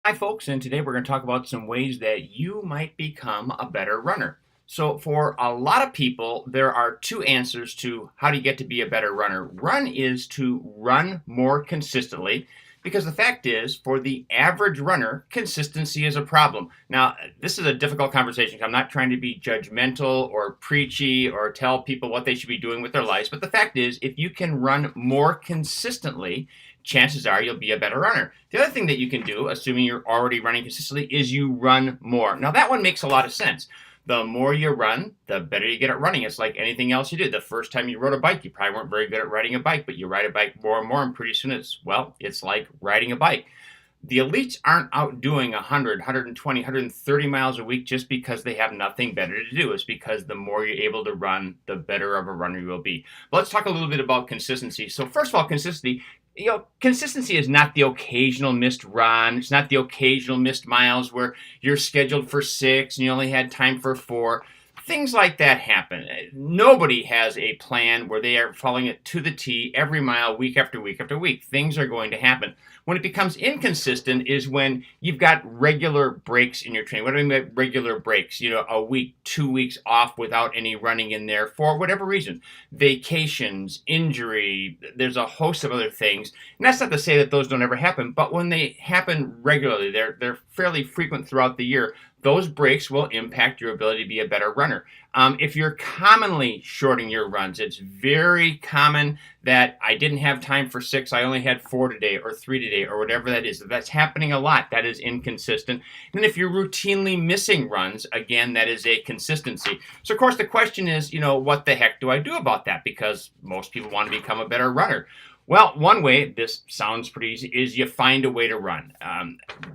Hi, folks, and today we're going to talk about some ways that you might become a better runner. So, for a lot of people, there are two answers to how do you get to be a better runner. One is to run more consistently, because the fact is, for the average runner, consistency is a problem. Now, this is a difficult conversation. I'm not trying to be judgmental or preachy or tell people what they should be doing with their lives, but the fact is, if you can run more consistently, chances are you'll be a better runner. The other thing that you can do, assuming you're already running consistently, is you run more. Now, that one makes a lot of sense. The more you run, the better you get at running. It's like anything else you did. The first time you rode a bike, you probably weren't very good at riding a bike, but you ride a bike more and more, and pretty soon it's like riding a bike. The elites aren't out doing 100, 120, 130 miles a week just because they have nothing better to do. It's because the more you're able to run, the better of a runner you will be. But let's talk a little bit about consistency. So first of all, consistency is not the occasional missed run. It's not the occasional missed miles where you're scheduled for 6 and you only had time for 4. Things like that happen. Nobody has a plan where they are following it to the T every mile, week after week after week. Things are going to happen. When it becomes inconsistent is when you've got regular breaks in your training. What do I mean by regular breaks? A week, 2 weeks off without any running in there for whatever reason. Vacations, injury, there's a host of other things. And that's not to say that those don't ever happen, but when they happen regularly, they're fairly frequent throughout the year, those breaks will impact your ability to be a better runner. If you're commonly shorting your runs, it's very common that I didn't have time for 6, I only had 4 today or 3 today or whatever that is. If that's happening a lot, that is inconsistent. And if you're routinely missing runs, again, that is a consistency. So of course the question is, what the heck do I do about that? Because most people want to become a better runner. Well, one way, this sounds pretty easy, is you find a way to run.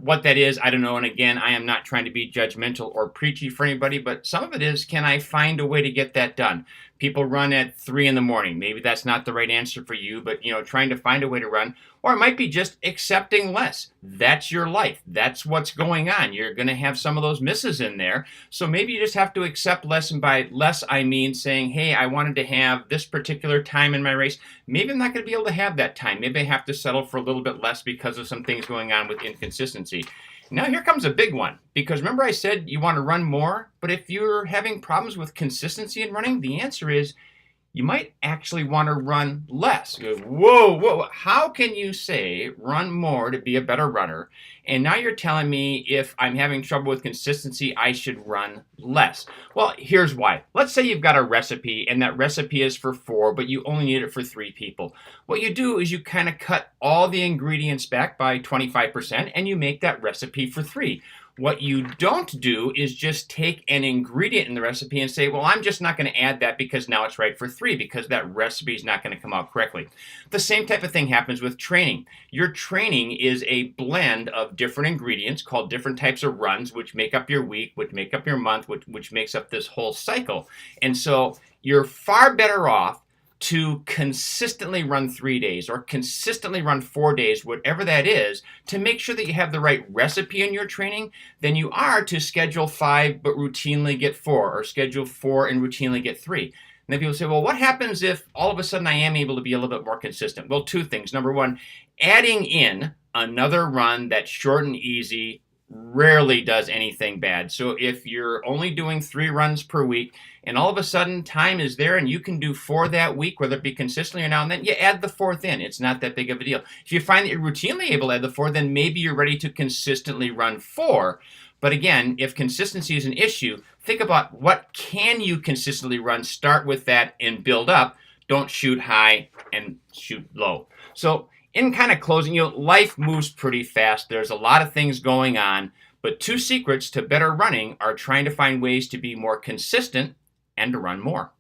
What that is, I don't know. And again, I am not trying to be judgmental or preachy for anybody, but some of it is, can I find a way to get that done? People run at 3 in the morning. Maybe that's not the right answer for you, but trying to find a way to run. Or it might be just accepting less. That's your life. That's what's going on. You're going to have some of those misses in there. So maybe you just have to accept less. And by less, I mean saying, hey, I wanted to have this particular time in my race. Maybe I'm not going to be able to have that time. Maybe I have to settle for a little bit less because of some things going on with inconsistency. Now here comes a big one, because remember I said you want to run more, but if you're having problems with consistency in running, the answer is you might actually want to run less. You go, whoa, how can you say run more to be a better runner? And now you're telling me if I'm having trouble with consistency, I should run less. Well, here's why. Let's say you've got a recipe and that recipe is for 4, but you only need it for 3 people. What you do is you kind of cut all the ingredients back by 25% and you make that recipe for 3. What you don't do is just take an ingredient in the recipe and say, well, I'm just not going to add that because now it's right for 3, because that recipe is not going to come out correctly. The same type of thing happens with training. Your training is a blend of different ingredients called different types of runs, which make up your week, which make up your month, which makes up this whole cycle. And so you're far better off to consistently run 3 days or consistently run 4 days, whatever that is, to make sure that you have the right recipe in your training than you are to schedule 5 but routinely get 4, or schedule 4 and routinely get 3. And then people say, well, what happens if all of a sudden I am able to be a little bit more consistent? Well, 2 things. Number 1, adding in another run that's short and easy rarely does anything bad. So if you're only doing 3 runs per week and all of a sudden time is there and you can do 4 that week, whether it be consistently or now and then, you add the 4th in. It's not that big of a deal. If you find that you're routinely able to add the 4, then maybe you're ready to consistently run 4. But again, if consistency is an issue, think about what can you consistently run. Start with that and build up. Don't shoot high and shoot low. So in kind of closing, life moves pretty fast. There's a lot of things going on, but 2 secrets to better running are trying to find ways to be more consistent and to run more.